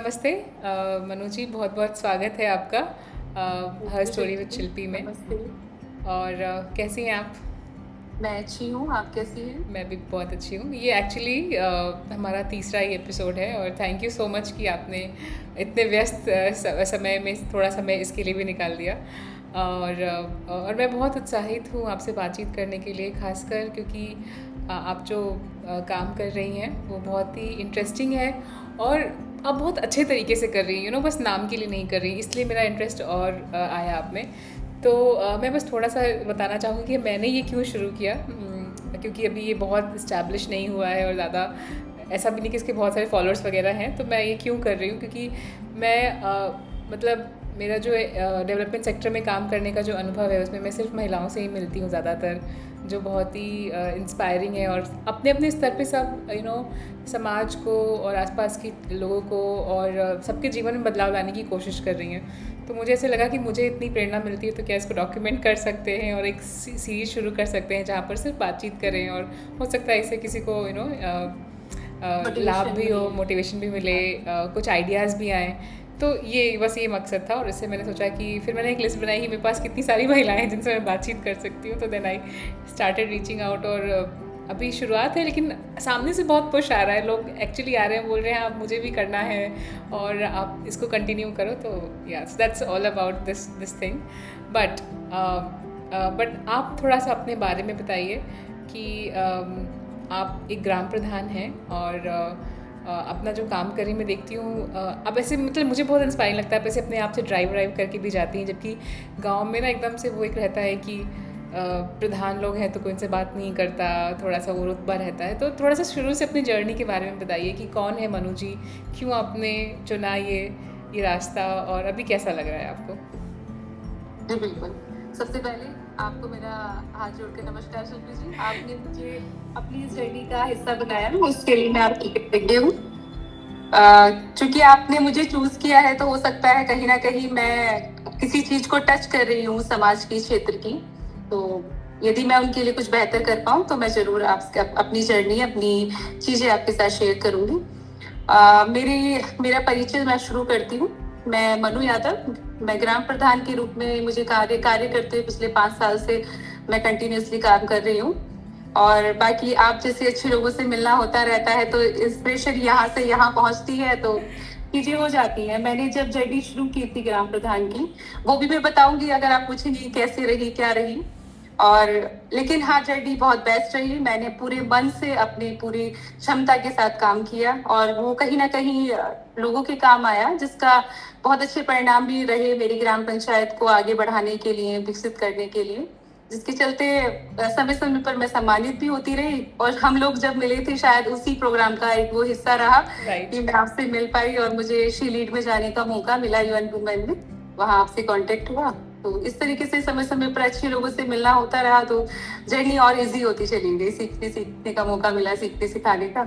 नमस्ते मनु जी, बहुत बहुत स्वागत है आपका हर जी, स्टोरी विद बिल्कुल। शिल्पी में। नमस्ते। और कैसी हैं आप? मैं अच्छी हूँ, आप कैसी हैं? मैं भी बहुत अच्छी हूँ। ये एक्चुअली हमारा तीसरा ही एपिसोड है और थैंक यू सो मच कि आपने इतने व्यस्त समय में थोड़ा समय इसके लिए भी निकाल दिया। और मैं बहुत उत्साहित हूँ आपसे बातचीत करने के लिए, खासकर क्योंकि आप जो काम कर रही हैं वो बहुत ही इंटरेस्टिंग है। और आप बहुत अच्छे तरीके से कर रही हैं, बस नाम के लिए नहीं कर रही, इसलिए मेरा इंटरेस्ट और आया आप में। तो मैं बस थोड़ा सा बताना चाहूँगी कि मैंने ये क्यों शुरू किया। क्योंकि अभी ये बहुत इस्टेब्लिश नहीं हुआ है और ज़्यादा ऐसा भी नहीं कि इसके बहुत सारे फॉलोअर्स वगैरह हैं। तो मैं ये क्यों कर रही हूँ, क्योंकि मैं मतलब मेरा जो डेवलपमेंट सेक्टर में काम करने का जो अनुभव है उसमें मैं सिर्फ महिलाओं से ही मिलती हूँ ज़्यादातर, जो बहुत ही इंस्पायरिंग है और अपने अपने स्तर पे सब समाज को और आसपास के लोगों को और सबके जीवन में बदलाव लाने की कोशिश कर रही हैं। तो मुझे ऐसे लगा कि मुझे इतनी प्रेरणा मिलती है तो क्या इसको डॉक्यूमेंट कर सकते हैं और एक सीरीज़ शुरू कर सकते हैं जहाँ पर सिर्फ बातचीत करें, और हो सकता है इससे किसी को लाभ मोटिवेशन भी मिले। हो, मोटिवेशन भी मिले, हाँ। कुछ आइडियाज़ भी आएँ। तो ये बस ये मकसद था और इससे मैंने सोचा कि फिर मैंने एक लिस्ट बनाई कि मेरे पास कितनी सारी महिलाएं हैं जिनसे मैं बातचीत कर सकती हूँ। तो then I started reaching out. और अभी शुरुआत है लेकिन सामने से बहुत पुश आ रहा है, लोग एक्चुअली आ रहे हैं, बोल रहे हैं आप मुझे भी करना है और आप इसको कंटिन्यू करो। तो yes, that's all about this thing. But but आप थोड़ा सा अपने बारे में बताइए कि आप एक ग्राम प्रधान हैं और अपना जो काम करी मैं देखती हूँ, अब ऐसे मतलब मुझे बहुत इंस्पायरिंग लगता है, आप ऐसे अपने आप से ड्राइव ड्राइव करके भी जाती हैं, जबकि गांव में ना एकदम से वो एक रहता है कि प्रधान लोग हैं तो कोई इनसे बात नहीं करता, थोड़ा सा वो रुतबा रहता है। तो थोड़ा सा शुरू से अपनी जर्नी के बारे में बताइए कि कौन है मनु जी, क्यों आपने चुना ये रास्ता और अभी कैसा लग रहा है आपको? जी, बिल्कुल। सबसे पहले आपको मेरा हाथ जोड़ के नमस्कार शिल्पी जी। आपने मुझे अपनी इस जर्नी का हिस्सा बनाया ना, उसके लिए मैं आपकी कृतज्ञ हूँ। चूँकि आपने मुझे चूज़ किया है तो हो सकता है कहीं न कहीं मैं किसी चीज़ को टच कर रही हूँ समाज की, क्षेत्र की। तो यदि मैं उनके लिए कुछ बेहतर कर पाऊँ तो मैं ज़रूर आपसे अपनी जर्नी, अपनी चीज़ें आपके साथ शेयर करूँगी। मेरा परिचय मैं शुरू करती हूँ। मैं मनु यादव, मैं ग्राम प्रधान के रूप में मुझे कार्य करते हुए पिछले 5 साल से मैं कंटिन्यूअसली काम कर रही हूँ। और बाकी आप जैसे अच्छे लोगों से मिलना होता रहता है तो इंस्पिरेशन यहाँ से यहाँ पहुँचती है तो चीज़ें हो जाती हैं। मैंने जब जर्नी शुरू की थी ग्राम प्रधान की, वो भी मैं बताऊँगी अगर आप पूछेंगी कैसे रही, क्या रही। और लेकिन हाँ, जर्नी बहुत बेस्ट रही। मैंने पूरे मन से अपनी पूरी क्षमता के साथ काम किया और वो कहीं न कहीं लोगों के काम आया, जिसका बहुत अच्छे परिणाम भी रहे मेरी ग्राम पंचायत को आगे बढ़ाने के लिए, विकसित करने के लिए। जिसके चलते समय-समय पर मैं सम्मानित भी होती रही और हम लोग जब मिले थे शायद उसी प्रोग्राम का एक वो हिस्सा रहा राइट। कि मैं आपसे मिल पाई और मुझे शी लीड में जाने का मौका मिला यूएन वुमेन में। वहाँ आपसे कॉन्टैक्ट हुआ। तो इस तरीके से समय-समय पर अच्छे लोगों से मिलना होता रहा तो जर्नी और ईज़ी होती चली गई। सीखने का मौका मिला, सीखने सिखाने का।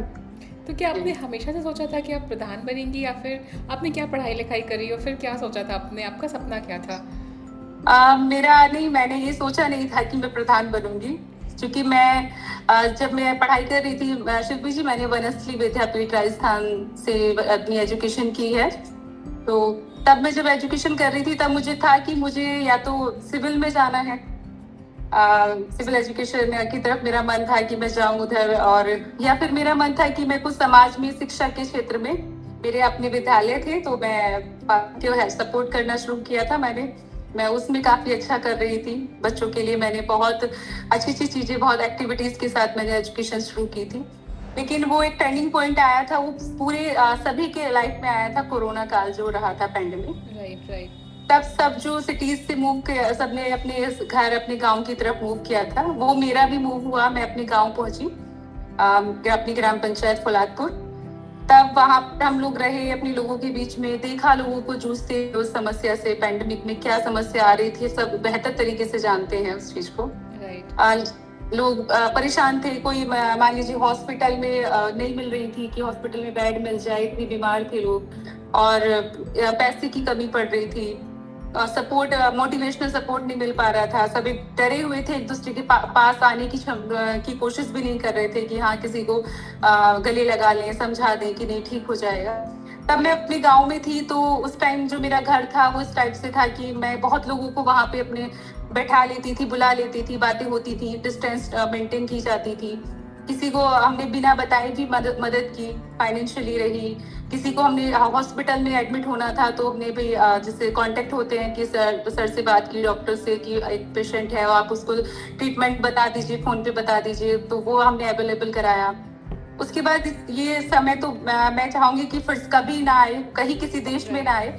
तो क्या आपने जी। हमेशा से सोचा था कि आप प्रधान बनेंगी, या फिर आपने क्या पढ़ाई लिखाई करी और फिर क्या सोचा था आपने, आपका सपना क्या था? मेरा नहीं, मैंने ये सोचा नहीं था कि मैं प्रधान बनूँगी। चूँकि मैं जब मैं पढ़ाई कर रही थी शिल्पी जी, मैंने वनस्थली विद्यापीठ राजस्थान से अपनी एजुकेशन की है। तो तब मैं जब एजुकेशन कर रही थी तब मुझे था कि मुझे या तो सिविल में जाना है, सिविल एजुकेशन की तरफ मेरा मन था कि मैं जाऊँ उधर, और या फिर मेरा मन था कि मैं कुछ समाज में शिक्षा के क्षेत्र में, मेरे अपने विद्यालय थे तो मैं जो है सपोर्ट करना शुरू किया था मैंने। मैं उसमें काफ़ी अच्छा कर रही थी। बच्चों के लिए मैंने बहुत अच्छी-अच्छी चीज़ें, बहुत एक्टिविटीज़ के साथ मैंने एजुकेशन शुरू की थी। लेकिन वो एक टर्निंग पॉइंट आया था, वो पूरे सभी के लाइफ में आया था, कोरोना काल जो रहा था, पैंडेमिक। Right, right. तब सब जो सिटीज से मूव किया, सबने अपने घर, अपने गांव की तरफ मूव किया था, वो मेरा भी मूव हुआ। मैं अपने गांव पहुंची, अपनी ग्राम पंचायत फौलादपुर। तब वहां पर हम लोग रहे, अपने लोगों के बीच में देखा लोगों को जूझते उस समस्या से, पैंडेमिक में क्या समस्या आ रही थी, सब बेहतर तरीके से जानते हैं उस चीज को। राइट। अ, लोग परेशान थे। कोई मान लीजिए हॉस्पिटल में नहीं मिल रही थी कि हॉस्पिटल में बेड मिल जाए, इतने बीमार थे लोग। और पैसे की कमी पड़ रही थी, सपोर्ट, मोटिवेशनल सपोर्ट नहीं मिल पा रहा था। सभी डरे हुए थे, एक दूसरे के पास आने की कोशिश भी नहीं कर रहे थे कि हाँ किसी को गले लगा लें, समझा दें कि नहीं ठीक हो जाएगा। तब मैं अपने गांव में थी, तो उस टाइम जो मेरा घर था वो इस टाइप से था कि मैं बहुत लोगों को वहां पे अपने बैठा लेती थी, बुला लेती थी, बातें होती थी, डिस्टेंस मेंटेन की जाती थी। किसी को हमने बिना बताए भी मदद की, फाइनेंशियली रही। किसी को हमने हॉस्पिटल में एडमिट होना था तो हमने भी जैसे कांटेक्ट होते हैं कि सर से बात की, डॉक्टर से कि एक पेशेंट है और आप उसको ट्रीटमेंट बता दीजिए, फोन पे बता दीजिए, तो वो हमने अवेलेबल कराया। उसके बाद ये समय तो मैं चाहूंगी कि फिर कभी ना आए, कहीं किसी देश में ना आए,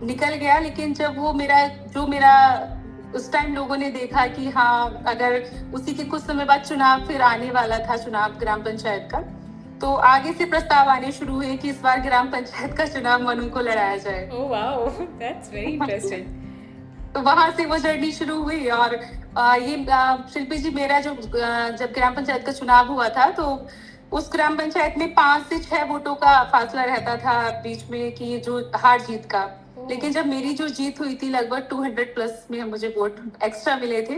निकल गया। लेकिन जब वो मेरा उस टाइम लोगों ने देखा कि हाँ, अगर उसी के कुछ समय बाद चुनाव फिर आने वाला था, चुनाव ग्राम पंचायत का, तो आगे से प्रस्ताव आने शुरू हुए कि इस बार ग्राम पंचायत का चुनाव मनु को लड़ाया जाए। Oh wow, that's very interesting. तो वहां से वो जर्नी शुरू हुई। और शिल्पी जी, मेरा जब ग्राम पंचायत का चुनाव हुआ था, तो उस ग्राम पंचायत में 5 से 6 वोटों का फासला रहता था बीच में कि जो हार जीत का। लेकिन जब मेरी जो जीत हुई थी, लगभग 200 प्लस में मुझे वोट एक्स्ट्रा मिले थे।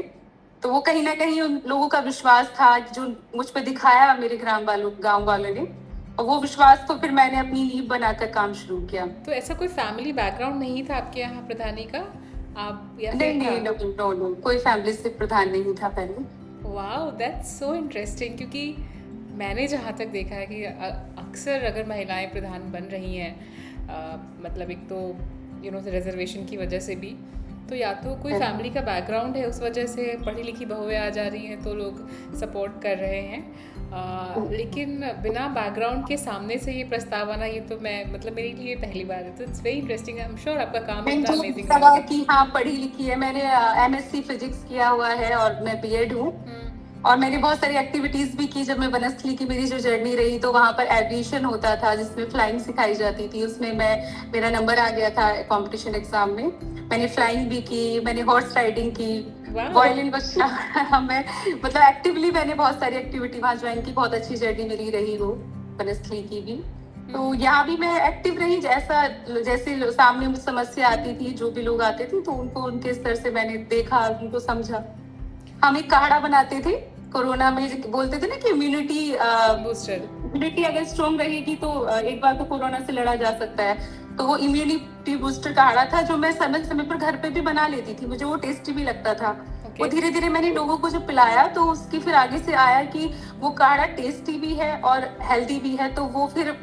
तो वो कहीं ना कहीं उन लोगों का विश्वास था जो मुझ पर दिखाया मेरे गांव वालों ने, और वो विश्वास को फिर मैंने अपनी नींव बनाकर काम शुरू किया। तो ऐसा कोई फैमिली बैकग्राउंड नहीं था आपके यहाँ प्रधानी का, आप या नहीं फिर था? नहीं, नो, कोई फैमिली से प्रधान नहीं था पहले। Wow, that's so interesting. क्योंकि मैंने जहाँ तक देखा है कि अक्सर अगर महिलाएं प्रधान बन रही हैं, मतलब एक तो रिजर्वेशन की वजह से भी, तो या तो कोई फैमिली का बैकग्राउंड है, उस वजह से पढ़ी लिखी बहुएं आ जा रही हैं तो लोग सपोर्ट कर रहे हैं। लेकिन बिना बैकग्राउंड के सामने से ये प्रस्ताव आना, ये तो मैं मतलब मेरे लिए पहली बार है। तो it's very interesting. I am sure आपका काम इतना अमेजिंग रहा कि हाँ, पढ़ी लिखी है, मैंने MSc फिजिक्स किया हुआ है और मैं B.Ed हूँ। और मैंने बहुत सारी एक्टिविटीज भी की। जब मैं वनस्थली की मेरी जो जर्नी रही, तो वहाँ पर एविएशन होता था जिसमें फ्लाइंग सिखाई जाती थी। उसमें मेरा नंबर आ गया था कंपटीशन एग्जाम में। मैंने फ्लाइंग भी की, मैंने हॉर्स राइडिंग की, वायलिन बजा मैं मतलब एक्टिवली मैंने बहुत सारी एक्टिविटी वहाँ ज्वाइन की। बहुत अच्छी जर्नी मेरी रही वो वनस्थली की भी। तो यहाँ भी मैं एक्टिव रही। जैसे सामने समस्या आती थी, जो भी लोग आते थे, तो उनको उनके स्तर से मैंने देखा, उनको समझा। हम एक काढ़ा बनाते थे कोरोना में, बोलते थे ना कि इम्यूनिटी अगर स्ट्रॉन्ग रहेगी तो एक बार तो कोरोना से लड़ा जा सकता है। तो वो इम्यूनिटी बूस्टर काढ़ा था जो मैं समय समय पर घर पे भी बना लेती थी। मुझे वो टेस्टी भी लगता था। वो धीरे धीरे मैंने लोगों को जब पिलाया, तो उसकी फिर आगे से आया कि वो काढ़ा टेस्टी भी है और हेल्दी भी है। तो वो फिर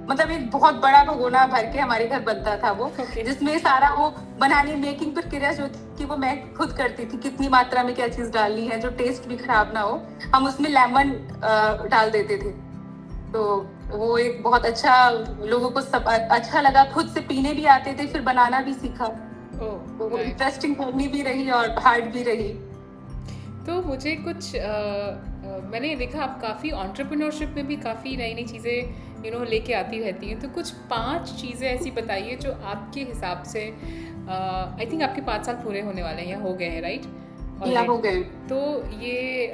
मतलब एक बहुत बड़ा भगोना भर के हमारे घर बनता था वो, जिसमें सारा वो बनाने मेकिंग प्रक्रिया जो थी वो मैं खुद करती थी। कितनी मात्रा में क्या चीज डालनी है जो टेस्ट भी खराब ना हो। हम उसमें लेमन डाल देते थे। तो वो एक बहुत अच्छा, लोगों को सब अच्छा लगा, खुद से पीने भी आते थे, फिर बनाना भी सीखा। तो वो इंटरेस्टिंग जर्नी भी रही और हार्ड भी रही। तो मुझे कुछ मैंने देखा आप काफ़ी एंटरप्रेन्योरशिप में भी काफ़ी नई नई चीज़ें लेके आती रहती हैं। तो कुछ 5 चीज़ें ऐसी बताइए जो आपके हिसाब से, आई थिंक आपके 5 साल पूरे होने वाले हैं या हो गए हैं, राइट? हो गए। तो ये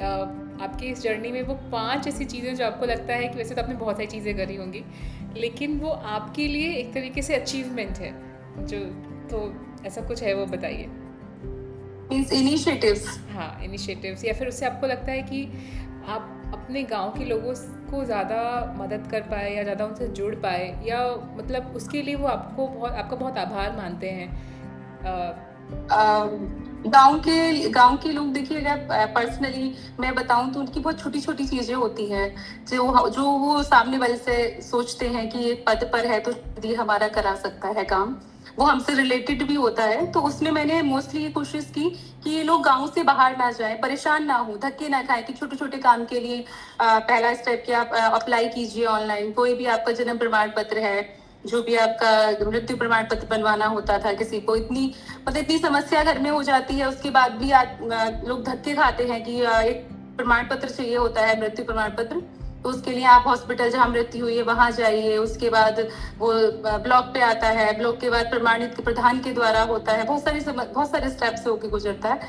आपकी इस जर्नी में वो 5 ऐसी चीज़ें जो आपको लगता है कि वैसे तो आपने बहुत सारी चीज़ें करी होंगी, लेकिन वो आपके लिए एक तरीके से अचीवमेंट है जो, तो ऐसा कुछ है वो बताइए। इनिशिएटिव्स। हाँ, इनिशिएटिव्स, या फिर उससे आपको लगता है कि आप अपने गांव के लोगों को ज़्यादा मदद कर पाए या ज़्यादा उनसे जुड़ पाए, या मतलब उसके लिए वो आपका बहुत आभार मानते हैं। गांव के लोग, देखिए, अगर पर्सनली मैं बताऊं तो उनकी बहुत छोटी छोटी चीजें होती हैं जो वो सामने वाले से सोचते हैं कि ये पद पर है तो ये हमारा करा सकता है काम, वो हमसे रिलेटेड भी होता है। तो उसमें मैंने मोस्टली ये कोशिश की कि ये लोग गांव से बाहर ना जाए, परेशान ना हो, धक्के ना खाए, कि छोटे छोटे काम के लिए पहला स्टेप कि आप अप्लाई कीजिए ऑनलाइन। कोई भी आपका जन्म प्रमाण पत्र है, जो भी आपका मृत्यु प्रमाण पत्र बनवाना होता था, किसी को इतनी समस्या घर में हो जाती है, उसके बाद भी लोग धक्के खाते हैं कि एक प्रमाण पत्र चाहिए होता है, मृत्यु प्रमाण पत्र। तो उसके लिए आप हॉस्पिटल जहाँ मृत्यु हुई है वहां जाइए, उसके बाद वो ब्लॉक पे आता है, ब्लॉक के बाद प्रमाणित प्रधान के द्वारा होता है, बहुत सारे स्टेप्स से होके गुजरता है।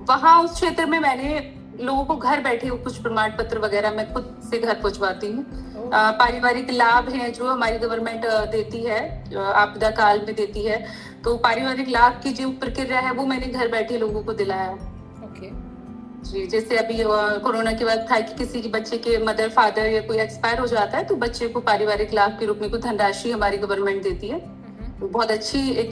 वहां उस क्षेत्र में मैंने लोगों को घर बैठे कुछ प्रमाण पत्र वगैरह मैं खुद से घर पहुंचवाती हूँ। पारिवारिक लाभ हैं जो हमारी गवर्नमेंट देती है, आपदा काल में देती है, तो पारिवारिक लाभ की जो प्रक्रिया है वो मैंने घर बैठे लोगों को दिलाया। जी, जैसे अभी कोरोना के बाद था कि किसी के बच्चे के मदर फादर या कोई एक्सपायर हो जाता है तो बच्चे को पारिवारिक लाभ के रूप में कुछ धनराशि हमारी गवर्नमेंट देती है। तो बहुत अच्छी एक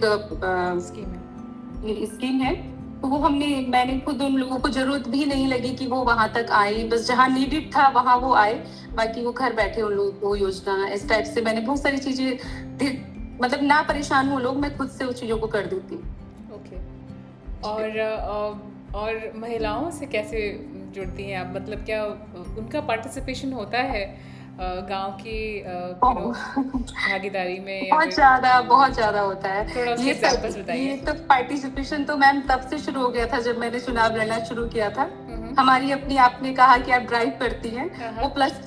स्कीम है। ये स्कीम है। तो वो मैंने खुद उन लोगों को जरूरत भी नहीं लगी कि वो वहां तक आए, बस जहाँ नीडेड था वहां वो आए, बाकी वो घर बैठे उन लोगों को योजना इस टाइप से मैंने बहुत सारी मतलब ना परेशान हो लोग, मैं खुद से उस चीजों को कर देती हूँ। ओके। और महिलाओं से कैसे जुड़ती हैं आप, मतलब क्या उनका पार्टिसिपेशन होता है गांव की भागीदारी में, या फिर बहुत ज्यादा होता है थोड़ा उसके एग्जांपल्स ये बताइए। तो पार्टिसिपेशन तो मैम तब से शुरू हो गया था जब मैंने चुनाव लड़ना शुरू किया था। हमारी अपनी आपने कहा कि आप ड्राइव करती हैं, वो प्लस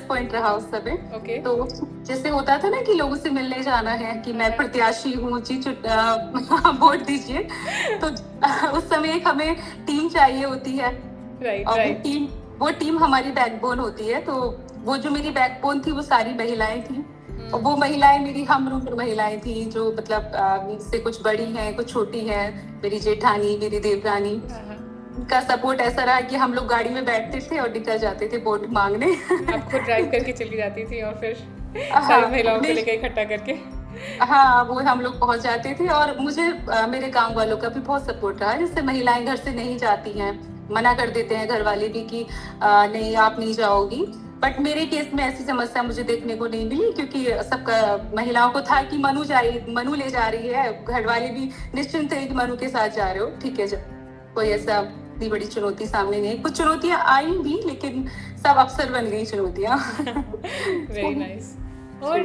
पॉइंट रहा उस समय। ओके। तो जैसे होता था ना कि लोगों से मिलने जाना है कि मैं प्रत्याशी हूँ जी, वोट दीजिए। तो उस समय एक हमें टीम चाहिए होती है, और वो टीम हमारी बैकबोन होती है। तो वो जो मेरी बैकबोन थी वो सारी महिलाएं थी, और वो महिलाएं मेरी हम उम्र महिलाएं थी जो मतलब मुझसे कुछ बड़ी हैं कुछ छोटी हैं, मेरी जेठानी, मेरी देवरानी। उनका सपोर्ट ऐसा रहा कि हम लोग गाड़ी में बैठते थे और निकल जाते थे वोट मांगने। आप खुद ड्राइव करके चली जाती थी और फिर सारी महिलाओं को लेकर इकट्ठा करके? हाँ, वो हम लोग पहुंच जाते थे, और मुझे मेरे गांव वालों का भी बहुत सपोर्ट रहा। जैसे महिलाएं घर से नहीं जाती हैं, मना कर देते हैं घर वाले भी कि नहीं आप नहीं जाओगी, बट मेरे केस में ऐसी समस्या मुझे देखने को नहीं मिली, क्योंकि सबका महिलाओं को था कि मनु ले जा रही है, घर वाले भी निश्चिंत थे कि मनु के साथ जा रहे हो, ठीक है, जब कोई ऐसा इतनी बड़ी चुनौती सामने नहीं। कुछ चुनौतियां आई भी, लेकिन सब अवसर बन गई चुनौतियां। Very nice. और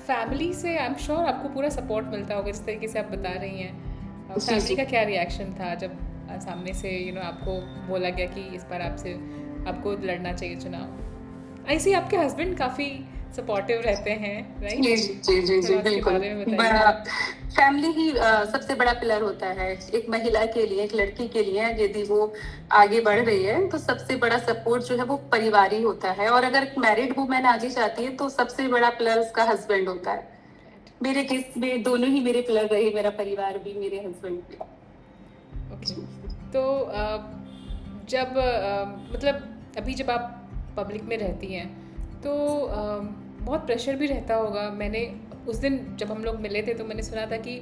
फैमिली से आई एम श्योर आपको पूरा सपोर्ट मिलता होगा, जिस तरीके से आप बता रही हैं। फैमिली का क्या रिएक्शन था जब सामने से आपको बोला गया कि इस बार आपको लड़ना चाहिए चुनाव? ऐसे आपके हस्बैंड काफ़ी सपोर्टिव रहते हैं, राइट? जी बिल्कुल। फैमिली ही सबसे बड़ा पिलर होता है एक महिला के लिए, एक लड़की के लिए। यदि वो आगे बढ़ रही है तो सबसे बड़ा सपोर्ट जो है वो परिवार ही होता है, और अगर मैरिड वुमेन आगे जाती है तो सबसे बड़ा पिलर उसका हस्बैंड होता है। मेरे केस में दोनों ही मेरे पिलर रहे, मेरा परिवार भी, मेरे हस्बैंड भी। ओके। तो जब मतलब अभी जब आप पब्लिक में रहती हैं तो बहुत प्रेशर भी रहता होगा। मैंने उस दिन जब हम लोग मिले थे तो मैंने सुना था कि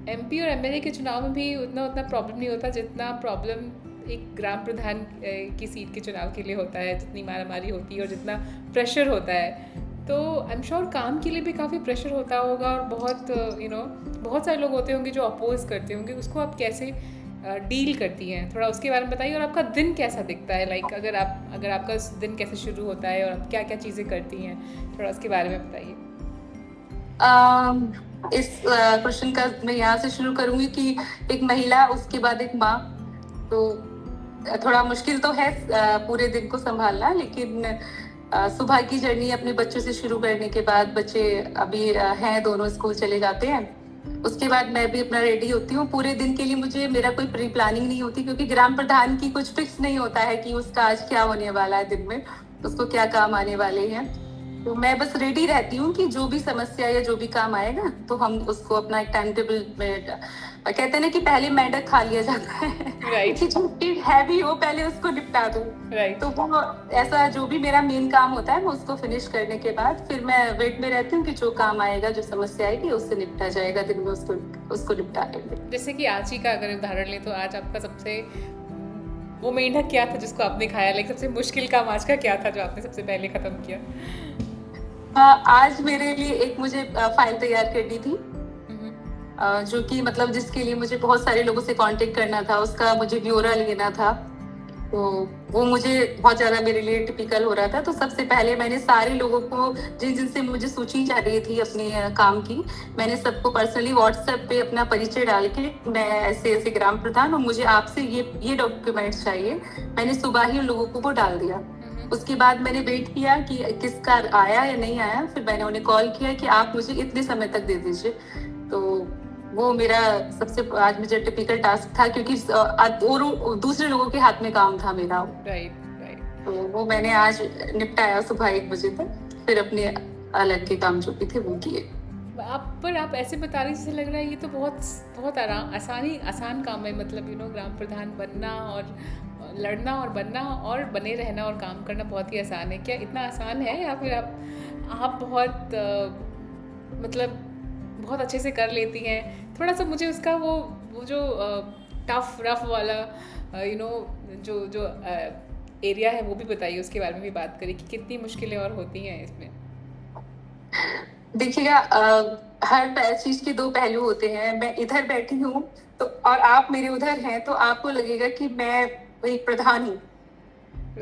एमपी और एमएलए के चुनाव में भी उतना प्रॉब्लम नहीं होता जितना प्रॉब्लम एक ग्राम प्रधान की सीट के चुनाव के लिए होता है, जितनी मारामारी होती है और जितना प्रेशर होता है। तो आई एम श्योर काम के लिए भी काफ़ी प्रेशर होता होगा, और बहुत बहुत सारे लोग होते होंगे जो अपोज करते होंगे। उसको आप कैसे डील करती हैं, थोड़ा उसके बारे में बताइए। और आपका दिन कैसा दिखता है, लाइक अगर आपका दिन कैसे शुरू होता है और आप क्या क्या चीज़ें करती हैं, थोड़ा उसके बारे में बताइए। इस क्वेश्चन का मैं यहाँ से शुरू करूंगी कि एक महिला, उसके बाद एक माँ, तो थोड़ा मुश्किल तो है पूरे दिन को संभालना, लेकिन सुबह की जर्नी अपने बच्चों से शुरू करने के बाद, बच्चे अभी हैं दोनों स्कूल चले जाते हैं, उसके बाद मैं भी अपना रेडी होती हूँ पूरे दिन के लिए। मेरा कोई प्री प्लानिंग नहीं होती, क्योंकि ग्राम प्रधान की कुछ फिक्स नहीं होता है कि उसका आज क्या होने वाला है, दिन में उसको क्या काम आने वाले हैं। तो मैं बस रेडी रहती हूँ कि जो भी समस्या या जो भी काम आएगा तो हम उसको अपना एक टाइम टेबल में, कहते हैं ना कि पहले मेंढक खा लिया जाता है, right. कि जो हैवी हो पहले उसको निपटा दो। right. तो वो ऐसा जो भी मेरा मेन काम होता है वो उसको फिनिश करने के बाद फिर मैं वेट में रहती हूँ कि जो काम आएगा, जो समस्या आएगी उससे निपटा जाएगा, दिन में उसको निपटा लेंगे। जैसे कि आज ही का अगर उदाहरण लें तो आज आपका सबसे वो मेंढक क्या था जिसको आपने खाया, लाइक सबसे मुश्किल काम आज का क्या था जो आपने सबसे पहले खत्म किया? आज मेरे लिए एक मुझे फाइल तैयार करनी थी, जो कि मतलब जिसके लिए मुझे बहुत सारे लोगों से कांटेक्ट करना था, उसका मुझे ब्यौरा लेना था। तो वो मुझे बहुत ज़्यादा मेरे लिए टिपिकल हो रहा था। तो सबसे पहले मैंने सारे लोगों को जिनसे मुझे सूची चाहिए थी अपने काम की, मैंने सबको पर्सनली व्हाट्सएप पे अपना परिचय डाल के, मैं ऐसे ऐसे ग्राम प्रधान और मुझे आपसे ये डॉक्यूमेंट्स चाहिए, मैंने सुबह ही उन लोगों को वो डाल दिया। उसके बाद मैंने वेट किया कि किसका आया या नहीं आया, फिर मैंने उन्हें कॉल किया कि आप मुझे इतने समय तक दे दीजिए। तो वो मेरा सबसे आज मुझे टिपिकल टास्क था, क्योंकि दूसरे लोगों के हाथ में काम था मेरा। राइट। तो वो मैंने आज निपटाया सुबह 1 बजे तक, फिर अपने अलग के काम जो भी थे वो किए। आप ऐसे बता रही, जैसे लग रहा है ये तो बहुत आसान काम है, मतलब ग्राम प्रधान बनना और लड़ना और बनना और बने रहना और काम करना बहुत ही आसान है? क्या इतना आसान है, या फिर आप बहुत मतलब बहुत अच्छे से कर लेती हैं? थोड़ा सा मुझे उसका वो जो टफ रफ वाला जो जो एरिया है वो भी बताइए, उसके बारे में भी बात करिए कि कितनी मुश्किलें और होती हैं इसमें। देखिएगा, हर चीज के दो पहलू होते हैं। मैं इधर बैठी हूँ तो और आप मेरे उधर हैं, तो आपको लगेगा कि मैं एक प्रधान हूँ,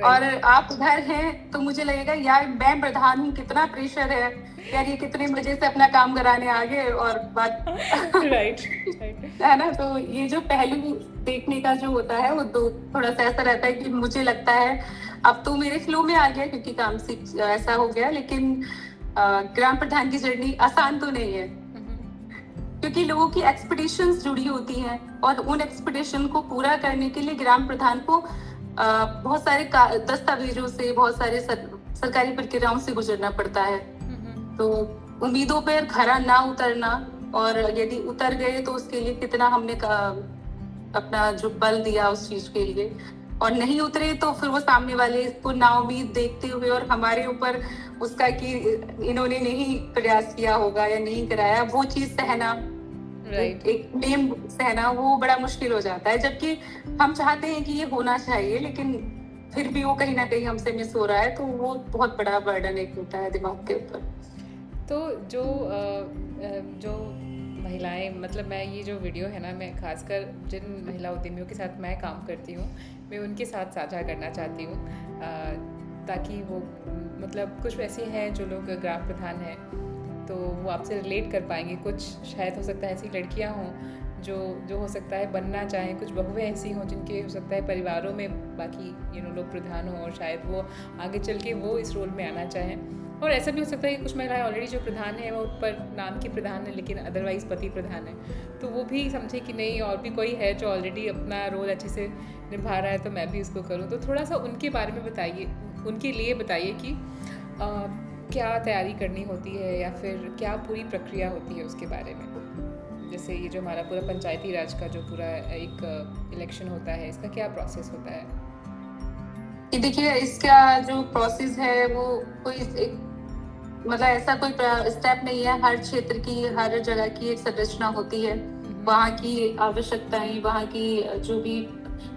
और राइट। आप उधर हैं तो मुझे लगेगा यार मैं प्रधान हूँ, कितना प्रेशर है यार, ये कितने मजे से अपना काम कराने आ गए और बात राइट। राइट। है ना। तो ये जो पहलू देखने का जो होता है वो दो, थोड़ा सा ऐसा रहता है कि मुझे लगता है अब तो मेरे फ्लो में आ गया क्योंकि काम से ऐसा हो गया, लेकिन ग्राम प्रधान की जर्नी आसान तो नहीं है, क्योंकि लोगों की एक्सपेक्टेशंस जुड़ी होती हैं, और उन एक्सपेक्टेशन को पूरा करने के लिए ग्राम प्रधान को बहुत सारे दस्तावेजों से, बहुत सारे सरकारी प्रक्रियाओं से गुजरना पड़ता है। तो उम्मीदों पर खरा ना उतरना, और यदि उतर गए तो उसके लिए कितना हमने अपना जो बल दिया उस चीज के लिए, और नहीं उतरे तो फिर वो सामने वाले को नाउम्मीद देखते हुए और हमारे ऊपर उसका कि इन्होंने नहीं प्रयास किया होगा या नहीं कराया, वो चीज सहना, राइट। एक ब्लेम सहना, वो बड़ा मुश्किल हो जाता है। जबकि हम चाहते हैं कि ये होना चाहिए, लेकिन फिर भी वो कहीं ना कहीं हमसे मिस हो रहा है, तो वो बहुत बड़ा बर्डन एक होता है दिमाग के ऊपर। तो जो महिलाएं, मतलब मैं ये जो वीडियो है ना, मैं खासकर जिन महिला उद्यमियों के साथ मैं काम करती हूँ, मैं उनके साथ साझा करना चाहती हूँ, ताकि वो मतलब कुछ ऐसे हैं जो लोग ग्राम प्रधान हैं तो वो आपसे रिलेट कर पाएंगे। कुछ शायद हो सकता है ऐसी लड़कियाँ हों जो जो हो सकता है बनना चाहें, कुछ बहुएं ऐसी हों जिनके हो सकता है परिवारों में बाकी लोग प्रधान हों और शायद वो आगे चल के वो इस रोल में आना चाहें। और ऐसा भी हो सकता है कि कुछ महिलाएं ऑलरेडी जो प्रधान है वो पर नाम की प्रधान है लेकिन अदरवाइज़ पति प्रधान है, तो वो भी समझे कि नहीं और भी कोई है जो ऑलरेडी अपना रोल अच्छे से निभा रहा है तो मैं भी उसको करूँ। तो थोड़ा सा उनके बारे में बताइए, उनके लिए बताइए कि क्या तैयारी करनी होती है या फिर क्या पूरी प्रक्रिया होती है उसके बारे में। जैसे ये जो हमारा पूरा पंचायती राज का जो पूरा एक इलेक्शन होता है, इसका क्या प्रोसेस होता है? देखिए, इसका जो प्रोसेस है वो कोई एक मतलब ऐसा कोई स्टेप नहीं है। हर क्षेत्र की, हर जगह की एक संरचना होती है, वहाँ की आवश्यकताएं, वहाँ की जो भी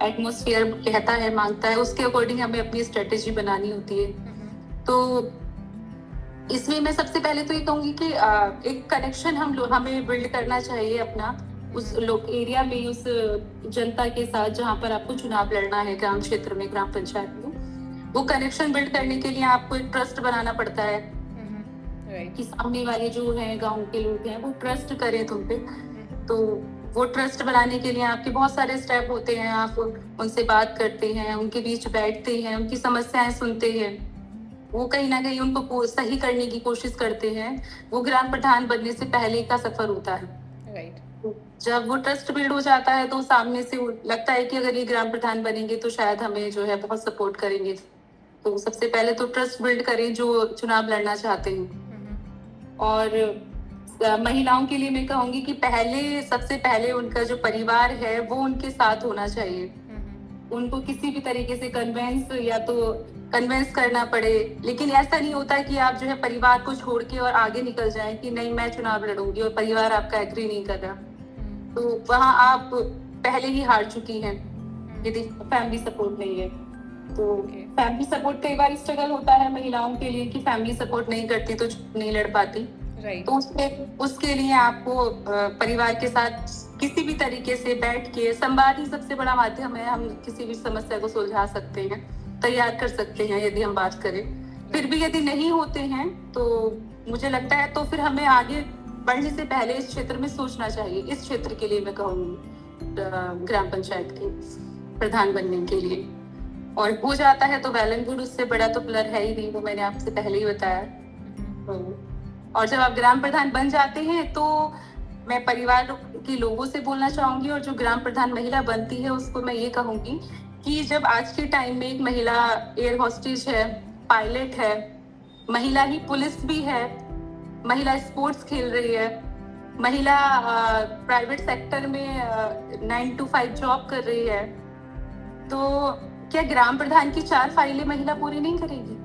एटमॉस्फेयर कहता है, मांगता है, उसके अकॉर्डिंग हमें अपनी स्ट्रेटेजी बनानी होती है। तो इसमें मैं सबसे पहले तो ये कहूंगी कि एक कनेक्शन हमें बिल्ड करना चाहिए अपना उस लोक एरिया में, उस जनता के साथ जहाँ पर आपको चुनाव लड़ना है, ग्राम क्षेत्र में, ग्राम पंचायत में। वो कनेक्शन बिल्ड करने के लिए आपको एक ट्रस्ट बनाना पड़ता है कि सामने वाले जो हैं गांव के लोग हैं वो ट्रस्ट करें तुम पे। तो वो ट्रस्ट बनाने के लिए आपके बहुत सारे स्टेप होते हैं। आप उनसे बात करते हैं, उनके बीच बैठते हैं, उनकी समस्याएं सुनते हैं, वो कहीं ना कहीं उनको सही करने की कोशिश करते हैं। वो ग्राम प्रधान बनने से पहले का सफर होता है। राइट। जब वो ट्रस्ट बिल्ड हो जाता है तो सामने से लगता है कि अगर ये ग्राम प्रधान बनेंगे तो शायद हमें जो है बहुत सपोर्ट करेंगे। तो सबसे पहले तो ट्रस्ट बिल्ड करें जो चुनाव लड़ना चाहते हैं। और महिलाओं के लिए मैं कहूंगी कि सबसे पहले उनका जो परिवार है वो उनके साथ होना चाहिए। उनको किसी भी तरीके से कन्वेंस करना पड़े, लेकिन ऐसा नहीं होता कि आप जो है परिवार को छोड़ के और आगे निकल जाएं कि नहीं मैं चुनाव लड़ूंगी, और परिवार आपका एग्री नहीं कर रहा, तो वहां आप पहले ही हार चुकी हैं यदि फैमिली सपोर्ट नहीं है। तो फैमिली सपोर्ट कई बार स्ट्रगल होता है महिलाओं के लिए कि फैमिली सपोर्ट नहीं करती तो नहीं लड़ पाती। तो उसके लिए आपको परिवार के साथ किसी भी तरीके से बैठ के, संवाद ही सबसे बड़ा माध्यम है, हम किसी भी समस्या को सुलझा सकते हैं, तैयार कर सकते हैं यदि हम बात करें। फिर भी यदि नहीं होते हैं तो मुझे लगता है तो फिर हमें आगे बढ़ने से पहले इस क्षेत्र में सोचना चाहिए। इस क्षेत्र के लिए मैं कहूँगी ग्राम पंचायत के प्रधान बनने के लिए, और हो जाता है तो वेल एंड गुड, उससे बड़ा तो प्लर है ही नहीं, वो मैंने आपसे पहले ही बताया। और जब आप ग्राम प्रधान बन जाते हैं तो मैं परिवार के लोगों से बोलना चाहूंगी, और जो ग्राम प्रधान महिला बनती है उसको मैं ये कहूंगी कि जब आज के टाइम में एक महिला एयर होस्टेज है, पायलट है, महिला ही पुलिस भी है, महिला स्पोर्ट्स खेल रही है, महिला प्राइवेट सेक्टर में 9 to 5 जॉब कर रही है, तो क्या ग्राम प्रधान की 4 फाइलें महिला पूरी नहीं करेगी?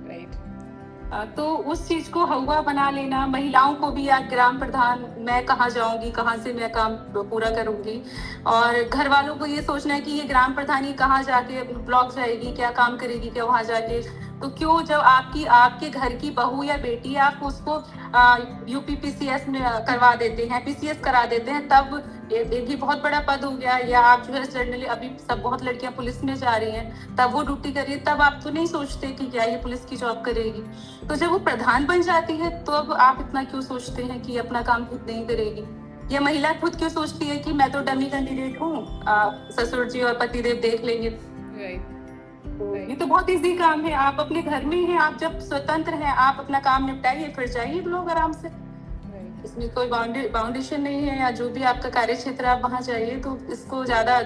राइट। तो उस चीज को हवा बना लेना, महिलाओं को भी यार ग्राम प्रधान, मैं कहाँ जाऊंगी, कहाँ से मैं काम पूरा करूंगी, और घर वालों को ये सोचना है कि ये ग्राम प्रधान ही कहाँ जाके ब्लॉक जाएगी, क्या काम करेगी, क्या वहां जाके। तो क्यों जब आपके घर की बहू या बेटी है, आप उसको यूपीपीसीएस में करवा देते हैं, पीसीएस करा देते हैं, तब एक ही बहुत बड़ा पद हो गया। या आप जो है जनरली अभी सब बहुत लड़कियां पुलिस में जा रही हैं, तब वो ड्यूटी कर रही है, तब आप तो नहीं सोचते कि क्या ये पुलिस की जॉब करेगी। तो जब वो प्रधान बन जाती है तो अब आप इतना क्यों सोचते हैं कि अपना काम खुद नहीं करेगी? या महिला खुद क्यों सोचती है कि मैं तो डमी कैंडिडेट हूँ, ससुर जी और पतिदेव देख लेंगे। राइट। ये तो बहुत इजी काम है, आप अपने घर में हैं, आप जब स्वतंत्र हैं, आप अपना काम निपटाइए, फिर जाइए लोग आराम से। इसमें कोई बाउंडेशन नहीं है, या जो भी आपका कार्य क्षेत्र आप वहां जाइए। तो इसको ज्यादा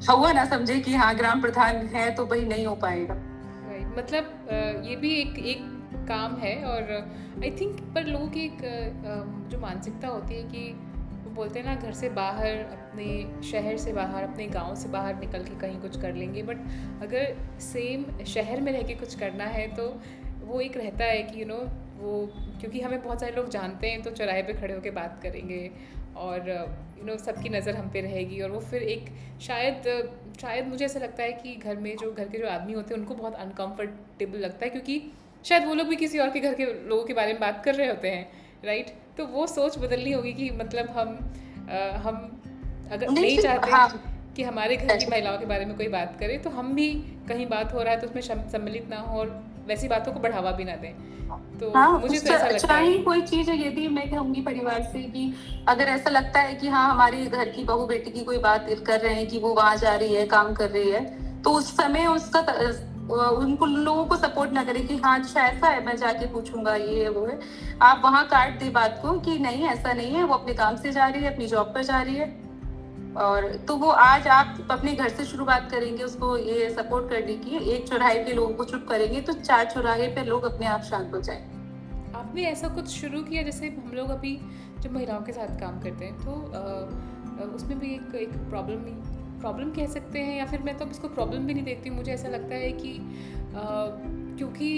हवा ना समझे कि हाँ ग्राम प्रधान है तो भाई नहीं हो पाएगा। राइट। मतलब ये भी एक काम है। और आई थिंक पर लोगों की एक जो मानसिकता होती है कि वो बोलते हैं ना, घर से बाहर, अपने शहर से बाहर, अपने गांव से बाहर निकल के कहीं कुछ कर लेंगे। बट अगर सेम शहर में रह के कुछ करना है तो वो एक रहता है कि वो, क्योंकि हमें बहुत सारे लोग जानते हैं तो चौराहे पे खड़े होकर बात करेंगे, और सबकी नज़र हम पे रहेगी। और वो फिर एक शायद मुझे ऐसा लगता है कि घर के जो आदमी होते हैं उनको बहुत अनकंफर्टेबल लगता है, क्योंकि शायद वो लोग भी किसी और के घर के लोगों के बारे में बात कर रहे होते हैं। राइट। तो वो सोच बदलनी होगी कि मतलब हम अगर नहीं चाहते कि हमारे घर की महिलाओं के बारे में कोई बात करे, तो हम भी कहीं बात हो रहा है तो उसमें सम्मिलित ना हो और वैसी बातों को बढ़ावा भी ना दें। तो मुझे तो ऐसा लगता है कोई चीज है, यदि मैं कहूंगी परिवार से कि अगर ऐसा लगता है कि हाँ हमारे घर की बहू बेटी की कोई बात कर रहे हैं कि वो वहां जा रही है, काम कर रही है, तो उस समय उसका उनको लोगों को सपोर्ट ना करे कि हाँ अच्छा ऐसा है, मैं जाके पूछूंगा, ये है वो है। आप वहां काट दे बात को कि नहीं ऐसा नहीं है, वो अपने काम से जा रही है, अपनी जॉब पर जा रही है। और तो वो आज आप अपने घर से शुरुआत करेंगे उसको ये सपोर्ट करने की, एक चौराहे पे लोगों को चुप करेंगे तो 4 चौराहे पे लोग अपने आप शांत हो जाएंगे। आपने ऐसा कुछ शुरू किया? जैसे हम लोग अभी जब महिलाओं के साथ काम करते हैं तो उसमें भी एक प्रॉब्लम कह सकते हैं, या फिर मैं तो उसको प्रॉब्लम भी नहीं देखती। मुझे ऐसा लगता है कि क्योंकि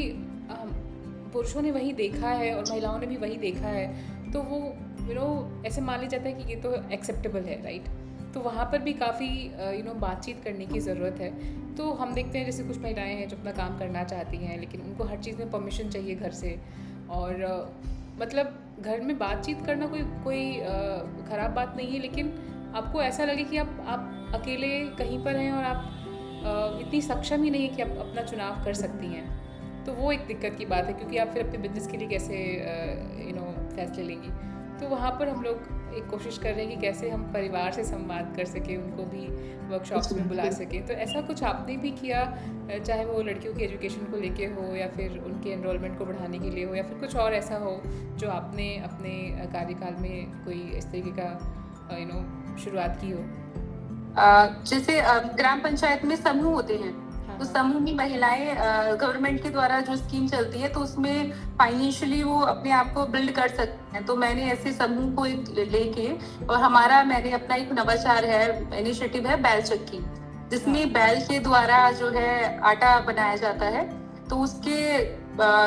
पुरुषों ने वही देखा है और महिलाओं ने भी वही देखा है, तो वो ऐसे मान लिया जाता है कि ये तो एक्सेप्टेबल है। राइट। तो वहाँ पर भी काफ़ी बातचीत करने की ज़रूरत है। तो हम देखते हैं जैसे कुछ महिलाएं हैं जो अपना काम करना चाहती हैं, लेकिन उनको हर चीज़ में परमिशन चाहिए घर से। और मतलब घर में बातचीत करना कोई ख़राब बात नहीं है, लेकिन आपको ऐसा लगे कि आप अकेले कहीं पर हैं और आप इतनी सक्षम ही नहीं है कि आप अपना चुनाव कर सकती हैं। तो वो एक दिक्कत की बात है, क्योंकि आप फिर अपने बिजनेस के लिए कैसे फैसले लेंगी। तो वहाँ पर हम लोग एक कोशिश कर रहे हैं कि कैसे हम परिवार से संवाद कर सकें, उनको भी वर्कशॉप्स में बुला सकें। तो ऐसा कुछ आपने भी किया, चाहे वो लड़कियों की एजुकेशन को लेके हो, या फिर उनके एनरोलमेंट को बढ़ाने के लिए हो, या फिर कुछ और ऐसा हो जो आपने अपने कार्यकाल में कोई इस तरीके का शुरुआत की हो? जैसे ग्राम पंचायत में समूह होते हैं, तो समूह में महिलाएं गवर्नमेंट के द्वारा जो स्कीम चलती है तो उसमें फाइनेंशियली वो अपने आप को बिल्ड कर सकते हैं। तो मैंने ऐसे समूह को लेके, और मैंने अपना एक नवाचार है, इनिशिएटिव है बैल चक्की, जिसमें बैल के द्वारा जो है आटा बनाया जाता है। तो उसके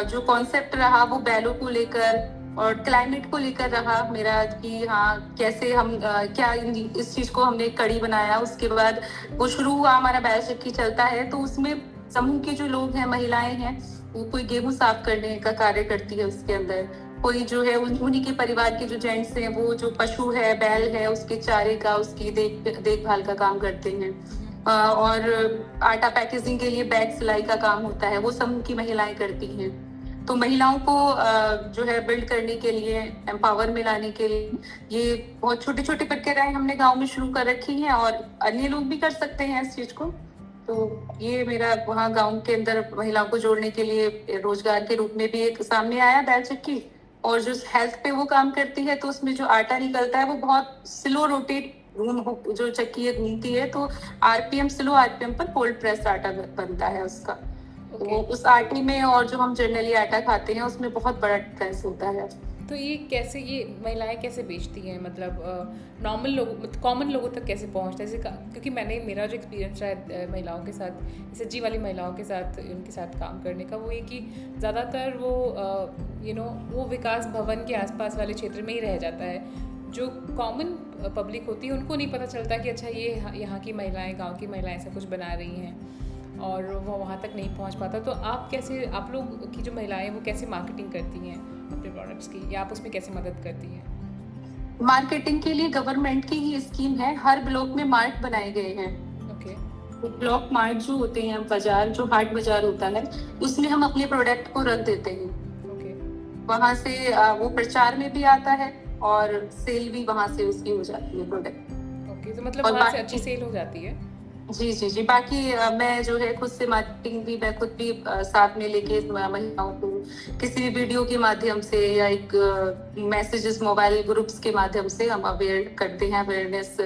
जो कॉन्सेप्ट रहा वो बैलों को लेकर और क्लाइमेट को लेकर रहा मेरा, कि हाँ कैसे हम क्या इस चीज को हमने कड़ी बनाया। उसके बाद वो शुरू हुआ, हमारा बैल चक्की चलता है, तो उसमें समूह के जो लोग हैं, महिलाएं हैं, वो कोई गेहूं साफ करने का कार्य करती है उसके अंदर, कोई जो है उन्हीं के परिवार के जो जेंट्स हैं वो जो पशु है, बैल है, उसके चारे का, उसकी देखभाल का काम करते हैं। और आटा पैकेजिंग के लिए बैग सिलाई का काम होता है, वो समूह की महिलाएं करती हैं। तो महिलाओं को जो है बिल्ड करने के लिए, एम्पावर में लाने के लिए, ये बहुत छोटी छोटी प्रक्रियाएं हमने गांव में शुरू कर रखी हैं, और अन्य लोग भी कर सकते हैं इस चीज को। तो ये मेरा वहाँ गांव के अंदर महिलाओं को जोड़ने के लिए रोजगार के रूप में भी एक सामने आया बैल चक्की। और जो हेल्थ पे वो काम करती है, तो उसमें जो आटा निकलता है वो बहुत स्लो रोटेट जो चक्की है घूमती है, तो स्लो आरपीएम पर कोल्ड प्रेस आटा बनता है उसका। तो उस आटे में और जो हम जनरली आटा खाते हैं उसमें बहुत बड़ा डिफरेंस होता है। तो ये कैसे, ये महिलाएं कैसे बेचती हैं, मतलब नॉर्मल लोगों, कॉमन लोगों तक कैसे पहुंचता है? जैसे क्योंकि मेरा जो एक्सपीरियंस रहा है महिलाओं के साथ, SHG वाली महिलाओं के साथ, उनके साथ काम करने का, वो ये कि ज़्यादातर वो वो विकास भवन के आसपास वाले क्षेत्र में ही रह जाता है। जो कॉमन पब्लिक होती है उनको नहीं पता चलता कि अच्छा ये यहाँ की महिलाएं, गांव की महिलाएं ऐसा कुछ बना रही हैं, और वो वहाँ तक नहीं पहुँच पाता। तो आप लोग की जो महिलाएं वो कैसे मार्केटिंग करती हैं अपने प्रोडक्ट्स की, या आप उसमें कैसे मदद करती हैं? मार्केटिंग के लिए गवर्नमेंट की ही स्कीम है, हर ब्लॉक में मार्ट बनाए गए हैं। ओके। ब्लॉक मार्ट जो होते हैं, बाजार जो हाट बाजार होता है, उसमें हम अपने प्रोडक्ट को रख देते हैं। ओके। वहां से वो प्रचार में भी आता है और सेल भी वहां से उसकी हो जाती है प्रोडक्ट। ओके, तो मतलब वहाँ से अच्छी सेल हो जाती है? जी जी जी। बाकी मैं जो है खुद से मार्केटिंग भी मैं खुद भी साथ में लेके महिलाओं को किसी भी वीडियो के माध्यम से या एक मैसेजेस मोबाइल ग्रुप्स के माध्यम से हम अवेयर करते हैं, अवेयरनेस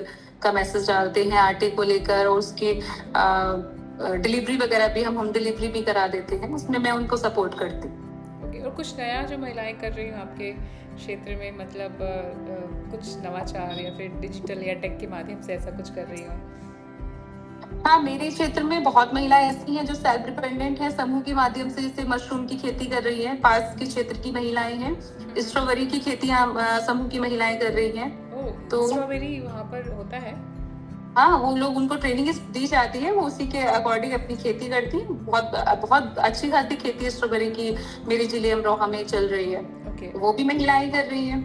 का मैसेज डालते हैं आटे को लेकर, और उसकी डिलीवरी वगैरह भी हम डिलीवरी भी करा देते हैं, उसमें मैं उनको सपोर्ट करती हूँ। ओके, और कुछ नया जो महिलाएं कर रही हो आपके क्षेत्र में, मतलब कुछ नवाचार या फिर डिजिटल या टेक के माध्यम से ऐसा कुछ कर रही हो? हाँ, मेरे क्षेत्र में बहुत महिलाएं ऐसी हैं जो सेल्फ डिपेंडेंट हैं, समूह के माध्यम से जैसे मशरूम की खेती कर रही हैं। पास के क्षेत्र की महिलाएं हैं, स्ट्रॉबेरी की खेती समूह की महिलाएं कर रही हैं। तो स्ट्रॉबेरी वहाँ पर होता है? हाँ, वो लोग, उनको ट्रेनिंग दी जाती है, वो उसी के अकॉर्डिंग अपनी खेती करती है। बहुत अच्छी खासी खेती स्ट्रॉबेरी की मेरे जिले अमरोहा में चल रही है। वो भी महिलाएं कर रही हैं।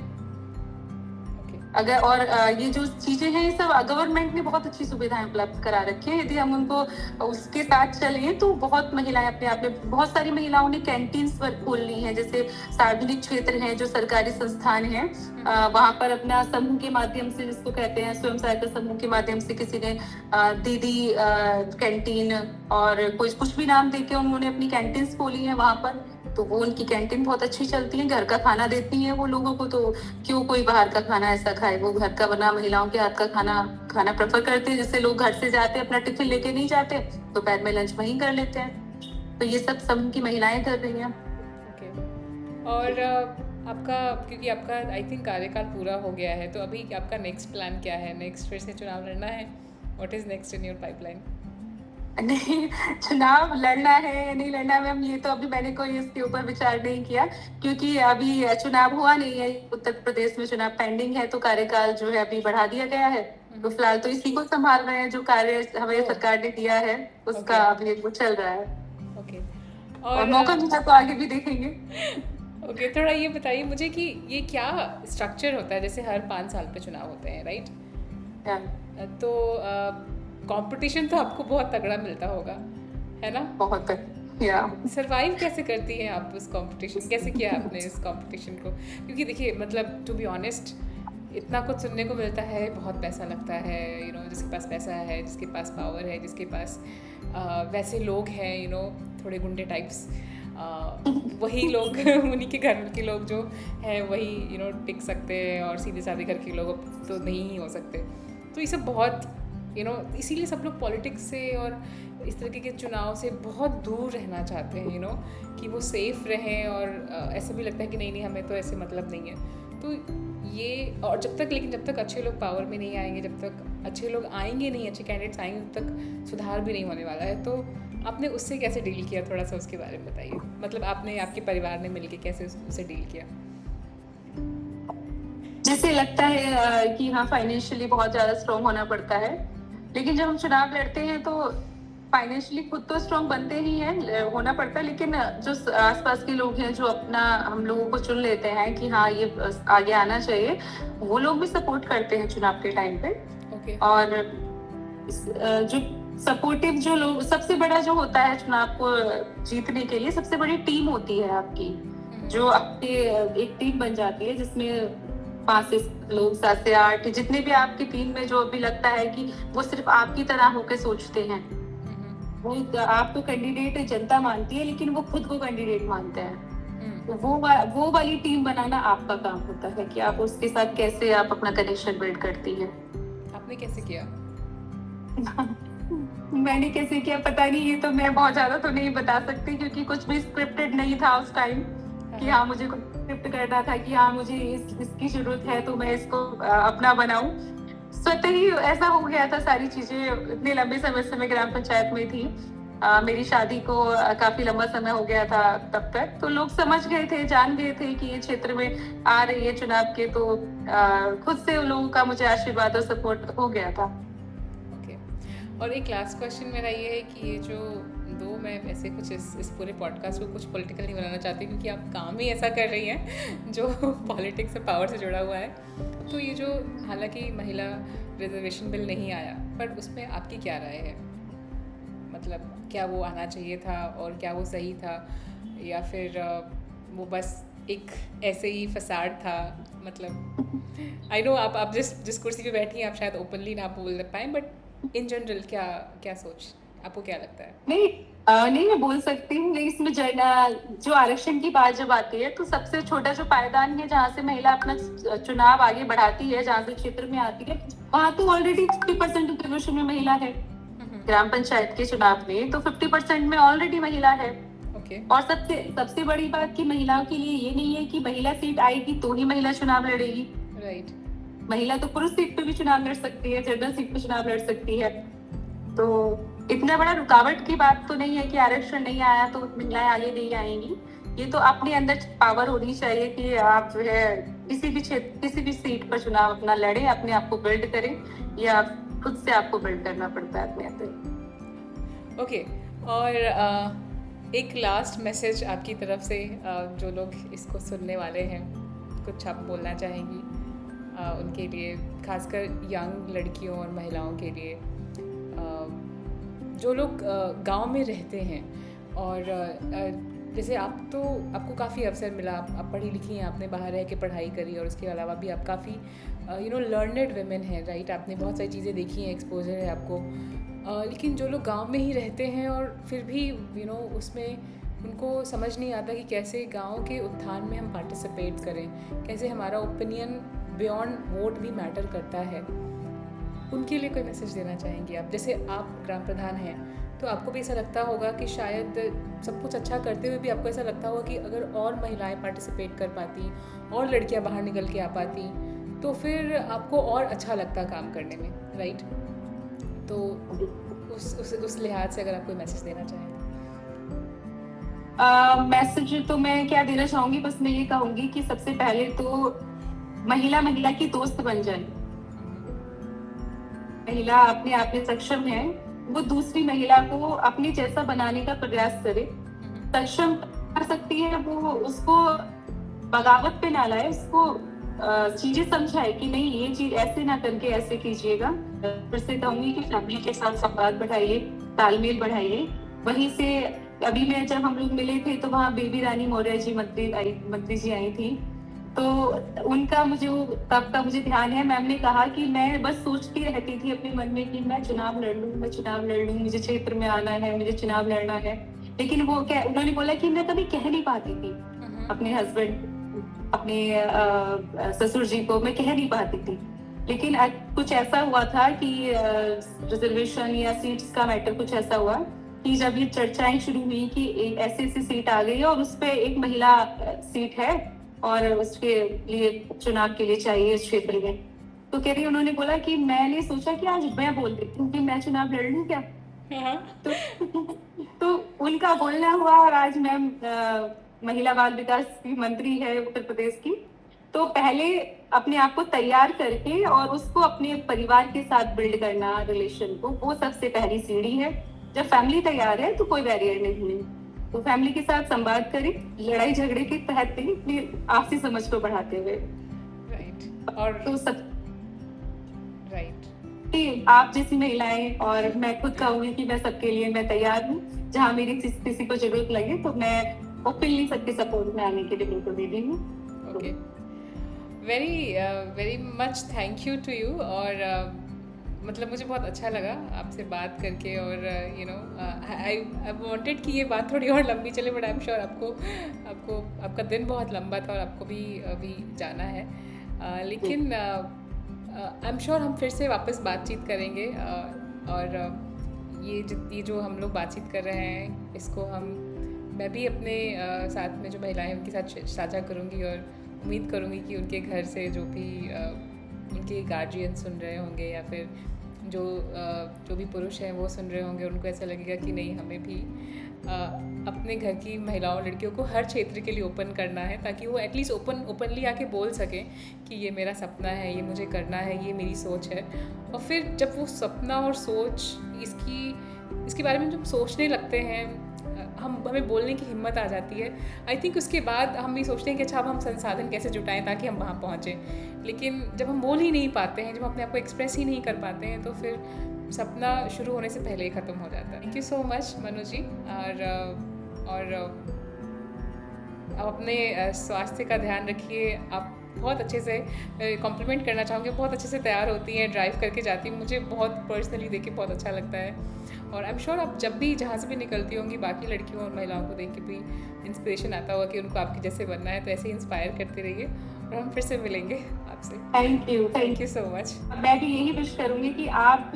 अगर और ये जो चीजें हैं, ये सब गवर्नमेंट ने बहुत अच्छी सुविधाएं उपलब्ध करा रखी है। यदि हम उनको उसके साथ चलें तो बहुत महिलाएं अपने आप में, बहुत सारी महिलाओं ने कैंटीन्स खोल ली हैं। जैसे सार्वजनिक क्षेत्र हैं, जो सरकारी संस्थान हैं, वहां पर अपना समूह के माध्यम से, जिसको कहते हैं स्वयं सहायता समूह के माध्यम से, किसी ने दीदी कैंटीन और कुछ भी नाम देके उन्होंने अपनी कैंटीन्स खोली है वहां पर। तो वो उनकी कैंटीन बहुत अच्छी चलती है, घर का खाना देती हैं वो लोगों को। तो क्यों कोई बाहर का खाना ऐसा खाए, वो घर का बना महिलाओं के हाथ का खाना प्रेफर करते हैं। जिससे लोग घर से जाते, अपना टिफिन लेके नहीं जाते, दोपहर में लंच वहीं कर लेते हैं। तो ये सब समूह की महिलाएं कर रही हैं। और आपका, क्योंकि आपका आई थिंक कार्यकाल पूरा हो गया है, तो अभी आपका नेक्स्ट प्लान क्या है? नेक्स्ट फिर से चुनाव लड़ना है? What is next in your pipeline? नहीं, चुनाव लड़ना है या नहीं लड़ना है मैम, ये तो अभी मैंने कोई इसके ऊपर विचार नहीं किया, क्योंकि अभी चुनाव हुआ नहीं है। उत्तर प्रदेश में चुनाव पेंडिंग है, तो कार्यकाल जो है अभी बढ़ा दिया गया है। तो फिलहाल तो इसी को संभाल रहे हैं, जो कार्य हमें सरकार ने दिया है उसका अभी वो चल रहा है। ओके। और मौका मिला तो आगे भी देखेंगे। ओके, थोड़ा ये बताइए मुझे कि ये क्या स्ट्रक्चर होता है? जैसे हर 5 साल पे चुनाव होते हैं, राइट? तो कंपटीशन तो आपको बहुत तगड़ा मिलता होगा, है ना? बहुत। सरवाइव कैसे करती हैं आप उस कंपटीशन? कैसे किया आपने इस कंपटीशन को? क्योंकि देखिए, मतलब टू बी ऑनेस्ट, इतना कुछ सुनने को मिलता है, बहुत पैसा लगता है, जिसके पास पैसा है, जिसके पास पावर है, जिसके पास वैसे लोग हैं, थोड़े गुंडे टाइप्स, वही लोग उन्हीं के घर के लोग जो हैं वही टिक सकते हैं, और सीधे साधे घर के लोग तो नहीं ही हो सकते। तो ये सब बहुत इसीलिए सब लोग पॉलिटिक्स से और इस तरीके के चुनाव से बहुत दूर रहना चाहते हैं, कि वो सेफ रहें, और ऐसा भी लगता है कि नहीं हमें तो ऐसे मतलब नहीं है। तो ये, और जब तक अच्छे लोग पावर में नहीं आएंगे, जब तक अच्छे लोग आएंगे नहीं, अच्छे कैंडिडेट्स आएंगे, तब तक सुधार भी नहीं होने वाला है। तो आपने उससे कैसे डील किया? थोड़ा सा उसके बारे में बताइए। मतलब आपके परिवार ने मिलके कैसे उससे डील किया? जैसे लगता है कि हाँ, फाइनेंशियली बहुत ज्यादा स्ट्रॉन्ग होना पड़ता है, लेकिन जब हम चुनाव लड़ते हैं तो फाइनेंशियली खुद तो स्ट्रॉन्ग बनते ही हैं, होना पड़ता है, लेकिन जो आसपास के लोग हैं, जो अपना हम लोगों को चुन लेते हैं कि हाँ ये आगे आना चाहिए, वो लोग भी सपोर्ट करते हैं चुनाव के टाइम पे। और जो सपोर्टिव जो लोग, सबसे बड़ा जो होता है चुनाव को जीतने के लिए, सबसे बड़ी टीम होती है आपकी, जो आपके एक टीम बन जाती है, जिसमें 5 से लोग, 7 से 8, जितने भी आपकी टीम में जो भी लगता है कि वो सिर्फ आपकी तरह होकर सोचते हैं, वो आपको कैंडिडेट जनता मानती है, लेकिन वो खुद को कैंडिडेट मानते हैं। तो वो वाली टीम बनाना आपका काम होता है, कि आप उसके साथ कैसे आप अपना कनेक्शन बिल्ड करती हैं। आपने कैसे किया? मैंने कैसे किया पता नहीं, ये तो मैं बहुत ज्यादा तो नहीं बता सकती, क्योंकि कुछ भी स्क्रिप्टेड नहीं था उस टाइम कि हाँ मुझे कुछ एक्सेप्ट करना था कि हाँ मुझे इसकी जरूरत है तो मैं इसको अपना बनाऊं। स्वतः ही ऐसा हो गया था। सारी चीजें इतने लंबे समय से मैं ग्राम पंचायत में थी। मेरी शादी को काफी लंबा समय हो गया था तब तक। तो लोग समझ गए थे, जान गए थे कि ये क्षेत्र में आ रही है चुनाव के, तो खुद से उन लोगों का मुझे आशीर्वाद और सपोर्ट हो गया था। ओके। और एक लास्ट क्वेश्चन मेरा ये है कि ये जो दो, मैं ऐसे कुछ इस पूरे पॉडकास्ट को कुछ पॉलिटिकल नहीं बनाना चाहती क्योंकि आप काम ही ऐसा कर रही हैं जो पॉलिटिक्स से पावर से जुड़ा हुआ है। तो ये जो हालांकि महिला रिजर्वेशन बिल नहीं आया, पर उसमें आपकी क्या राय है? मतलब क्या वो आना चाहिए था और क्या वो सही था, या फिर वो बस एक ऐसे ही फसाड था? मतलब आई नो आप जिस कुर्सी पे बैठी हैं आप शायद ओपनली ना बोल पाएँ, बट इन जनरल क्या सोच, आपको क्या लगता है? नहीं मैं बोल सकती हूँ। इसमें जो आरक्षण की बात जब आती है तो सबसे छोटा जो पायदान है जहाँ से महिला अपना चुनाव आगे बढ़ाती है, जहाँ से क्षेत्र में आती है, वहाँ तो ऑलरेडी 50% रिजर्वेशन में महिला है। ग्राम पंचायत के चुनाव में तो 50% में ऑलरेडी महिला है। और सबसे बड़ी बात कि महिलाओं के लिए ये नहीं है कि महिला सीट आएगी तो ही महिला चुनाव लड़ेगी। राइट। महिला तो पुरुष सीट पे भी चुनाव लड़ सकती है, जनरल सीट पे चुनाव लड़ सकती है। तो इतना बड़ा रुकावट की बात तो नहीं है कि आरक्षण नहीं आया तो महिलाएं आगे नहीं आएंगी। ये तो अपने अंदर पावर होनी चाहिए कि आप जो है किसी भी सीट पर चुनाव अपना लड़े, अपने आप को बिल्ड करें, या खुद से आपको बिल्ड करना पड़ता है अपने अंदर। ओके। और एक लास्ट मैसेज आपकी तरफ से, जो लोग इसको सुनने वाले हैं, कुछ आप बोलना चाहेंगी उनके लिए, खासकर यंग लड़कियों और महिलाओं के लिए, जो लोग गांव में रहते हैं? और जैसे आपको काफ़ी अवसर मिला, आप पढ़ी लिखी हैं, आपने बाहर रह के पढ़ाई करी, और उसके अलावा भी आप काफ़ी लर्नड वुमेन हैं, राइट? आपने बहुत सारी चीज़ें देखी हैं, एक्सपोजर है आपको। लेकिन जो लोग गांव में ही रहते हैं और फिर भी उसमें उनको समझ नहीं आता कि कैसे गांव के उत्थान में हम पार्टिसिपेट करें, कैसे हमारा ओपिनियन बियॉन्ड वोट भी मैटर करता है, उनके लिए कोई मैसेज देना चाहेंगी आप? जैसे आप ग्राम प्रधान हैं तो आपको भी ऐसा लगता होगा कि शायद सब कुछ अच्छा करते हुए भी आपको ऐसा लगता होगा कि अगर और महिलाएं पार्टिसिपेट कर पाती और लड़कियां बाहर निकल के आ पाती तो फिर आपको और अच्छा लगता काम करने में, राइट? तो उस लिहाज से अगर आप कोई मैसेज देना चाहें। मैसेज तो मैं क्या देना चाहूंगी, बस मैं ये कहूंगी कि सबसे पहले तो महिला की दोस्त बन जाए। महिला अपने आप में सक्षम है, वो दूसरी महिला को अपने जैसा बनाने का प्रयास करे। सक्षम कर सकती है, वो उसको बगावत पे ना लाए, उसको चीजें समझाए कि नहीं ये चीज ऐसे ना करके ऐसे कीजिएगा। फिर से कहूंगी कि फैमिली के साथ संवाद बढ़ाइए, तालमेल बढ़ाइए। वहीं से अभी मैं जब हम लोग मिले थे तो वहाँ बेबी रानी मौर्य जी मंत्री जी आई थी, तो उनका तब का मुझे ध्यान है। मैम ने कहा कि मैं बस सोचती रहती थी अपने मन में कि मैं चुनाव लड़ लूं, मुझे क्षेत्र में आना है, मुझे चुनाव लड़ना है। लेकिन उन्होंने बोला कि मैं कभी कह नहीं पाती थी अपने हस्बैंड, अपने ससुर जी को मैं कह नहीं पाती थी। लेकिन कुछ ऐसा हुआ था कि रिजर्वेशन या सीट्स का मैटर कुछ ऐसा हुआ कि जब ये चर्चाएं शुरू हुई कि एक ऐसी सीट आ गई और उस पे एक महिला सीट है और उसके लिए चुनाव के लिए चाहिए इस क्षेत्र में, तो कह रही उन्होंने बोला कि मैंने सोचा कि आज मैं बोल देती हूँ कि मैं चुनाव लड़ लूं क्या। तो उनका बोलना हुआ और आज मैम महिला बाल विकास की मंत्री है उत्तर प्रदेश की। तो पहले अपने आप को तैयार करके और उसको अपने परिवार के साथ बिल्ड करना रिलेशन को, वो सबसे पहली सीढ़ी है। जब फैमिली तैयार है तो कोई बैरियर नहीं है। तो फैमिली के साथ संवाद करें, लड़ाई झगड़े के तहत नहीं, अपनी आपसी समझ को बढ़ाते हुए। राइट। और तो सब राइट, आप जैसी महिलाएं, और मैं खुद कहूंगी कि मैं सबके लिए मैं तैयार हूँ। जहाँ मेरी किसी को जरूरत लगे तो मैं ओपनली सबके सपोर्ट में आने के लिए बिल्कुल रेडी हूँ। Okay, very much thank you to you. और मतलब मुझे बहुत अच्छा लगा आपसे बात करके, और आई वांटेड कि ये बात थोड़ी और लंबी चले, बट आई एम श्योर आपका दिन बहुत लंबा था और आपको भी अभी जाना है। लेकिन आई एम श्योर हम फिर से वापस बातचीत करेंगे, और ये जो हम लोग बातचीत कर रहे हैं इसको हम मैं भी अपने साथ में जो महिलाएं उनके साथ साझा करूँगी और उम्मीद करूँगी कि उनके घर से जो भी उनके गार्जियन सुन रहे होंगे या फिर जो भी पुरुष हैं वो सुन रहे होंगे, उनको ऐसा लगेगा कि नहीं, हमें भी अपने घर की महिलाओं लड़कियों को हर क्षेत्र के लिए ओपन करना है, ताकि वो एटलीस्ट ओपनली आके बोल सकें कि ये मेरा सपना है, ये मुझे करना है, ये मेरी सोच है। और फिर जब वो सपना और सोच इसके बारे में जब सोचने लगते हैं, हमें बोलने की हिम्मत आ जाती है। आई थिंक उसके बाद हम ये सोचते हैं कि अच्छा अब हम संसाधन कैसे जुटाएं ताकि हम वहाँ पहुँचें। लेकिन जब हम बोल ही नहीं पाते हैं, जब हम अपने आप को एक्सप्रेस ही नहीं कर पाते हैं, तो फिर सपना शुरू होने से पहले ही ख़त्म हो जाता है। Thank you so much Manu ji. और आप अपने स्वास्थ्य का ध्यान रखिए। आप बहुत अच्छे से, कॉम्प्लीमेंट करना चाहूँगी, बहुत अच्छे से तैयार होती हैं, ड्राइव करके जाती हैं, मुझे बहुत पर्सनली देख के बहुत अच्छा लगता है। और आई एम श्योर आप जब भी जहाँ से भी निकलती होंगी, बाकी लड़कियों और महिलाओं को देख के भी इंस्पिरेशन आता होगा कि उनको आपके जैसे बनना है। तो ऐसे ही इंस्पायर करते रहिए और हम फिर से मिलेंगे आपसे। Thank you so much. मैं भी यही विश करूंगी कि आप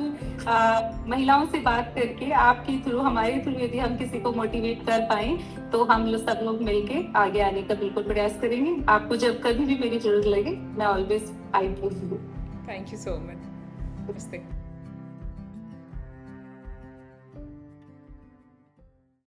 महिलाओं से बात करके, आपके थ्रू, हमारे थ्रू यदि हम किसी को मोटिवेट कर पाएं, तो हम सब लोग मिलके आगे आने का बिल्कुल प्रयास करेंगे। आपको जब कभी भी मेरी जरूरत लगे, मैं always I will. Thank you so much. नमस्ते।